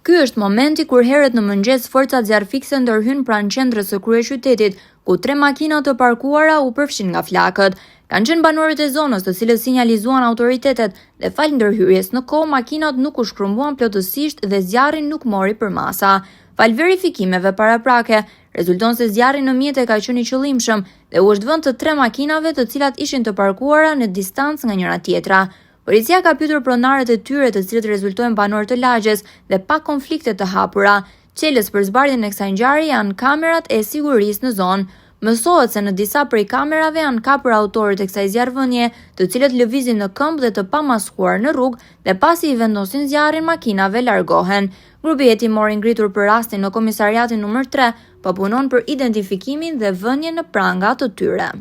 Ky është momenti kur herët në mëngjes forcat zjarrfikse ndërhyn pranë qendrës së kryeqytetit, ku 3 makina të parkuara u përfshin nga flakët. Kanë qenë banorët e zonës, të cilët sinjalizuan autoritetet dhe fal ndërhyrjes në kohë makinat nuk u shkrumbuan plotësisht dhe zjarri nuk mori përmasa. Fal verifikimeve paraprake, rezulton se zjarri në mjete ka qenë i qëllimshëm dhe u është vënë të 3 makinave të cilat ishin të parkuara në distancë nga njëra tjetra. Policia ka pyetur pronarët e tyre, të cilët rezultojnë banor të lagjes dhe pa konflikte të hapura. Çelës për zbardhjen e kësaj ngjarje janë kamerat e sigurisë në zonë. Mësohet se në disa prej kamerave janë kapur autorët e kësaj zjarrvënie, të cilët lëvizin në këmbë dhe të pamaskuar në rrugë dhe pasi i vendosin zjarrin makinave largohen. Grupi hetimor i ngritur për rastin në komisariatin numër 3 po punon për identifikimin dhe vënien në pranga të tyre.